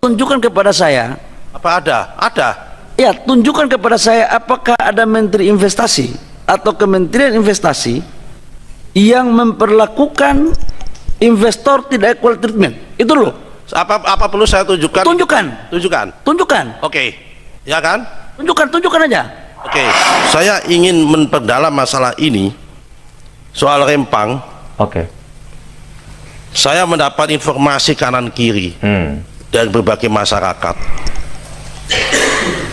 tunjukkan kepada saya. Apa ada? Ada. Ya, tunjukkan kepada saya apakah ada Menteri Investasi atau Kementerian Investasi yang memperlakukan investor tidak equal treatment. Itu loh. Apa perlu saya tunjukkan? Tunjukkan. Tunjukkan. Tunjukkan. Oke. Ya kan? Tunjukkan aja. Oke. Saya ingin memperdalam masalah ini soal Rempang. Oke. Saya mendapat informasi kanan kiri dari berbagai masyarakat.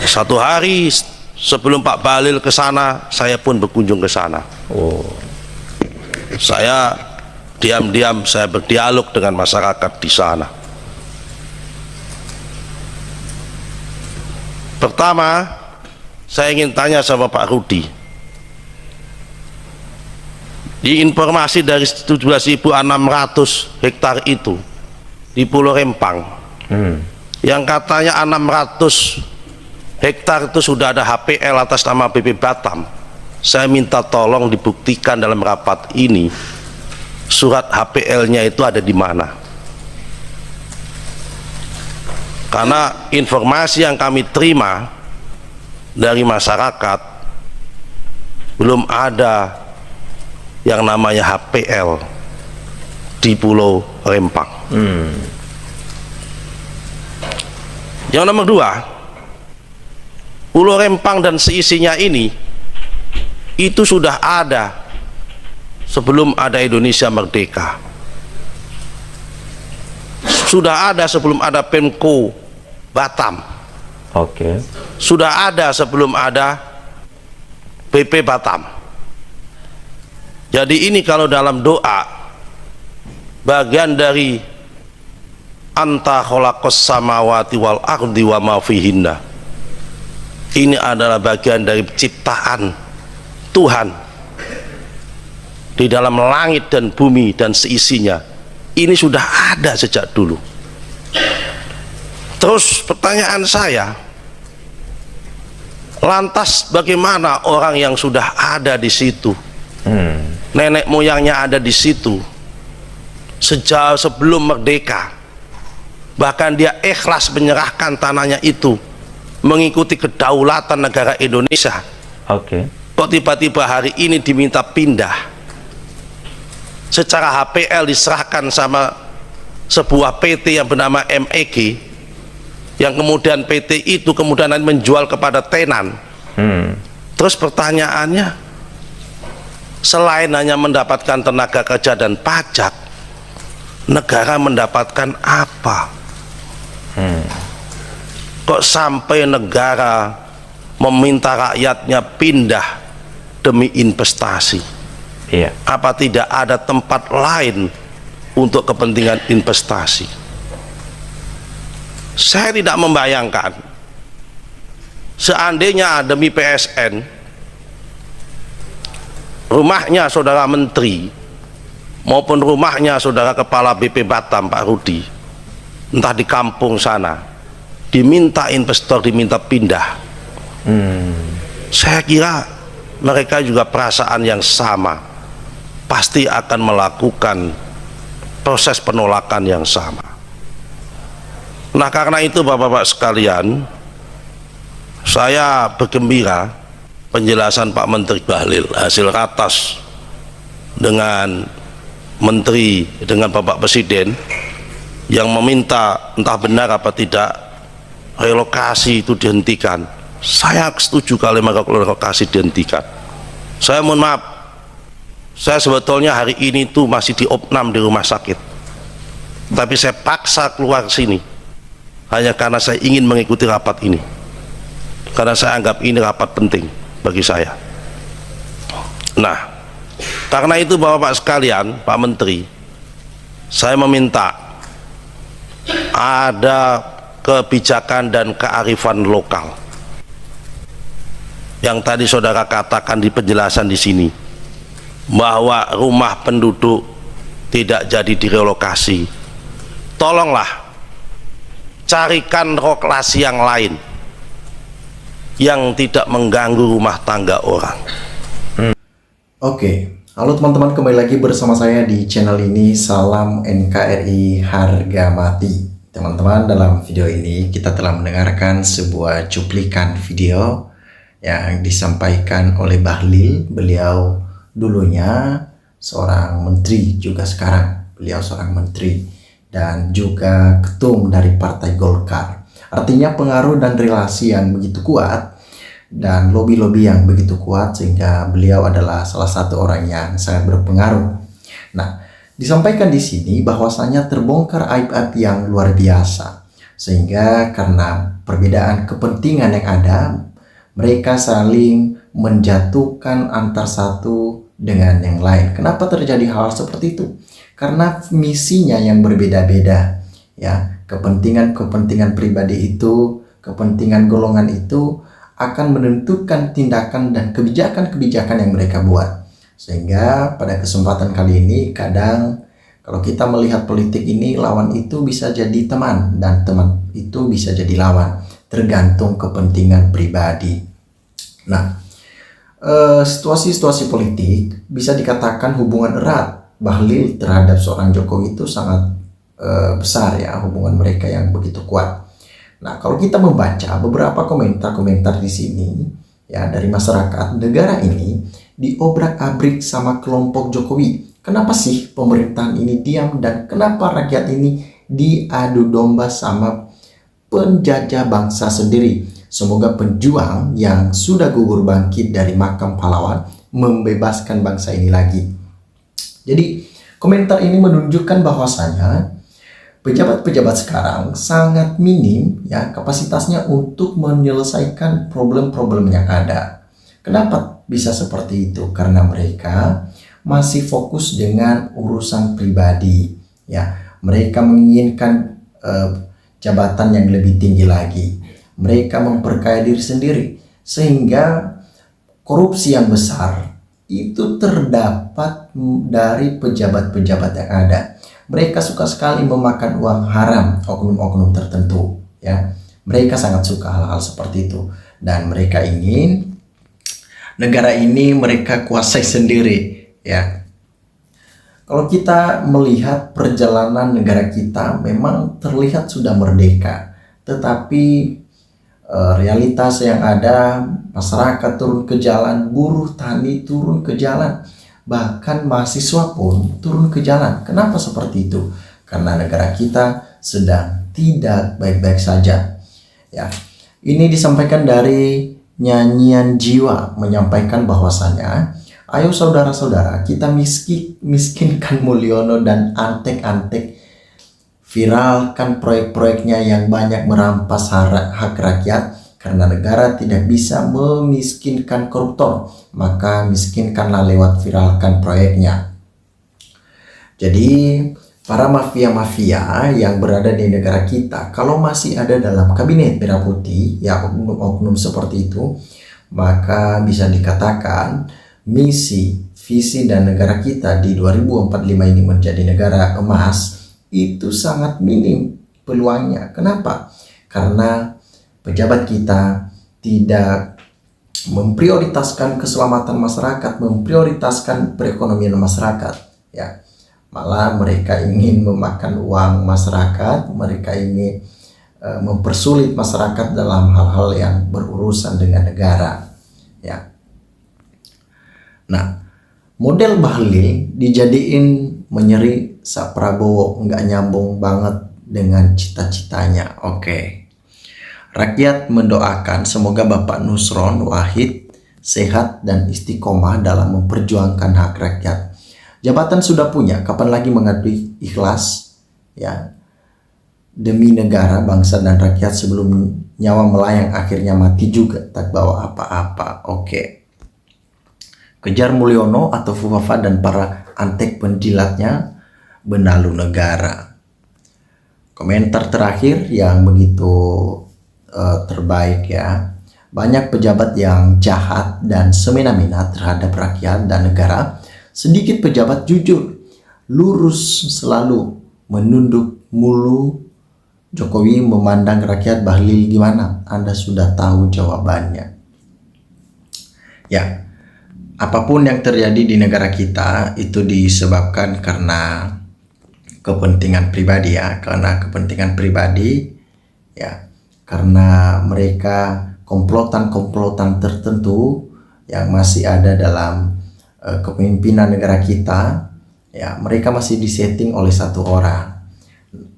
Satu hari sebelum Pak Bahlil ke sana, saya pun berkunjung ke sana. Saya diam-diam saya berdialog dengan masyarakat di sana. Pertama, saya ingin tanya sama Pak Rudi. Di informasi dari 17.600 hektar itu di Pulau Rempang, yang katanya 600 hektar itu sudah ada HPL atas nama BP Batam. Saya minta tolong dibuktikan dalam rapat ini surat HPL-nya itu ada di mana. Karena informasi yang kami terima dari masyarakat belum ada yang namanya HPL di Pulau Rempang. Yang nomor dua, Pulau Rempang dan seisinya ini itu sudah ada sebelum ada Indonesia merdeka. Sudah ada sebelum ada Pemko Batam. Oke. Sudah ada sebelum ada BP Batam. Jadi ini kalau dalam doa bagian dari anta khalaqas samawati wal ardi wa ma fihinna. Ini adalah bagian dari ciptaan Tuhan di dalam langit dan bumi dan seisinya. Ini sudah ada sejak dulu. Terus pertanyaan saya, lantas bagaimana orang yang sudah ada di situ, nenek moyangnya ada di situ sejak sebelum merdeka, bahkan dia ikhlas menyerahkan tanahnya itu mengikuti kedaulatan negara Indonesia. Oke. Kok tiba-tiba hari ini diminta pindah? Secara HPL diserahkan sama sebuah PT yang bernama MEG, yang kemudian PT itu kemudian menjual kepada tenan. Terus pertanyaannya, selain hanya mendapatkan tenaga kerja dan pajak, negara mendapatkan apa? Kok sampai negara meminta rakyatnya pindah demi investasi? Iya. Apa tidak ada tempat lain untuk kepentingan investasi? Saya tidak membayangkan seandainya demi PSN, rumahnya saudara menteri maupun rumahnya saudara kepala BP Batam Pak Rudi, entah di kampung sana, diminta investor, diminta pindah, saya kira mereka juga perasaan yang sama, pasti akan melakukan proses penolakan yang sama. Nah, karena itu Bapak-bapak sekalian, saya bergembira penjelasan Pak Menteri Bahlil hasil ratas dengan Menteri, dengan Bapak Presiden yang meminta entah benar apa tidak relokasi itu dihentikan. Saya setuju kalau relokasi dihentikan. Saya mohon maaf, saya sebetulnya hari ini tuh masih diopnam di rumah sakit, tapi saya paksa keluar sini hanya karena saya ingin mengikuti rapat ini, karena saya anggap ini rapat penting bagi saya. Nah, karena itu Bapak-bapak sekalian, Pak Menteri, saya meminta ada kebijakan dan kearifan lokal yang tadi saudara katakan di penjelasan di sini, bahwa rumah penduduk tidak jadi direlokasi. Tolonglah carikan relokasi yang lain yang tidak mengganggu rumah tangga orang. Oke, halo teman-teman, kembali lagi bersama saya di channel ini. Salam NKRI harga mati. Teman-teman, dalam video ini kita telah mendengarkan sebuah cuplikan video yang disampaikan oleh Bahlil. Beliau dulunya seorang menteri, juga sekarang beliau seorang menteri dan juga ketum dari Partai Golkar. Artinya pengaruh dan relasi yang begitu kuat dan lobby-lobby yang begitu kuat sehingga beliau adalah salah satu orang yang sangat berpengaruh. Nah, disampaikan di sini bahwasanya terbongkar aib-aib yang luar biasa, sehingga karena perbedaan kepentingan yang ada, mereka saling menjatuhkan antar satu dengan yang lain. Kenapa terjadi hal seperti itu? Karena misinya yang berbeda-beda, ya. Kepentingan-kepentingan pribadi itu, kepentingan golongan itu akan menentukan tindakan dan kebijakan-kebijakan yang mereka buat. Sehingga pada kesempatan kali ini kadang kalau kita melihat politik ini, lawan itu bisa jadi teman dan teman itu bisa jadi lawan, tergantung kepentingan pribadi. Nah, situasi-situasi politik bisa dikatakan hubungan erat Bahlil terhadap seorang Jokowi itu sangat besar, ya, hubungan mereka yang begitu kuat. Nah, kalau kita membaca beberapa komentar-komentar di sini, ya, dari masyarakat, negara ini diobrak-abrik sama kelompok Jokowi. Kenapa sih pemerintahan ini diam dan kenapa rakyat ini diadu domba sama penjajah bangsa sendiri? Semoga pejuang yang sudah gugur bangkit dari makam pahlawan membebaskan bangsa ini lagi. Jadi komentar ini menunjukkan bahwasanya pejabat-pejabat sekarang sangat minim, ya, kapasitasnya untuk menyelesaikan problem-problem yang ada. Kenapa bisa seperti itu? Karena mereka masih fokus dengan urusan pribadi, ya. Mereka menginginkan jabatan yang lebih tinggi lagi. Mereka memperkaya diri sendiri sehingga korupsi yang besar itu terdapat dari pejabat-pejabat yang ada. Mereka suka sekali memakan uang haram oknum-oknum tertentu, ya. Mereka sangat suka hal-hal seperti itu dan mereka ingin negara ini mereka kuasai sendiri, ya. Kalau kita melihat perjalanan negara kita memang terlihat sudah merdeka, tetapi realitas yang ada, masyarakat turun ke jalan, buruh tani turun ke jalan, bahkan mahasiswa pun turun ke jalan. Kenapa seperti itu? Karena negara kita sedang tidak baik-baik saja, ya. Ini disampaikan dari Nyanyian Jiwa, menyampaikan bahwasanya ayo saudara-saudara kita miskinkan Mulyono dan antek-antek, viralkan proyek-proyeknya yang banyak merampas hak rakyat. Karena negara tidak bisa memiskinkan koruptor, maka miskinkanlah lewat viralkan proyeknya. Jadi para mafia-mafia yang berada di negara kita, kalau masih ada dalam kabinet merah putih, ya, oknum-oknum seperti itu, maka bisa dikatakan misi, visi dan negara kita di 2045 ini menjadi negara emas itu sangat minim peluangnya. Kenapa? Karena pejabat kita tidak memprioritaskan keselamatan masyarakat, memprioritaskan perekonomian masyarakat, ya. Malah mereka ingin memakan uang masyarakat, mereka ingin mempersulit masyarakat dalam hal-hal yang berurusan dengan negara, ya. Nah, model Bahlil dijadiin menyeri Sa Prabowo, nggak nyambung banget dengan cita-citanya. Oke. Rakyat mendoakan semoga Bapak Nusron Wahid sehat dan istiqomah dalam memperjuangkan hak rakyat. Jabatan sudah punya, kapan lagi mengabdi ikhlas, ya, demi negara, bangsa dan rakyat sebelum nyawa melayang akhirnya mati juga tak bawa apa-apa. Oke. Kejar Mulyono atau Fufafa dan para antek penjilatnya, benalu negara. Komentar terakhir yang begitu terbaik, ya. Banyak pejabat yang jahat dan semena-mena terhadap rakyat dan negara. Sedikit pejabat jujur, lurus, selalu menunduk mulu. Jokowi memandang rakyat. Bahlil gimana? Anda sudah tahu jawabannya. Ya, apapun yang terjadi di negara kita itu disebabkan karena kepentingan pribadi ya, karena kepentingan pribadi ya, karena mereka komplotan-komplotan tertentu yang masih ada dalam kepemimpinan negara kita ya, mereka masih disetting oleh satu orang.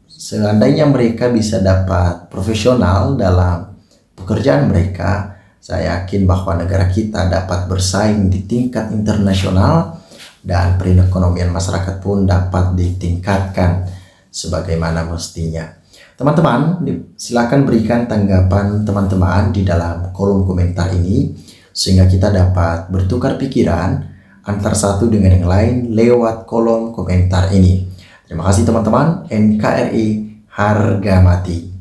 Seandainya mereka bisa dapat profesional dalam pekerjaan mereka, saya yakin bahwa negara kita dapat bersaing di tingkat internasional dan perekonomian masyarakat pun dapat ditingkatkan sebagaimana mestinya. Teman-teman, silakan berikan tanggapan teman-teman di dalam kolom komentar ini sehingga kita dapat bertukar pikiran antar satu dengan yang lain lewat kolom komentar ini. Terima kasih teman-teman. NKRI harga mati.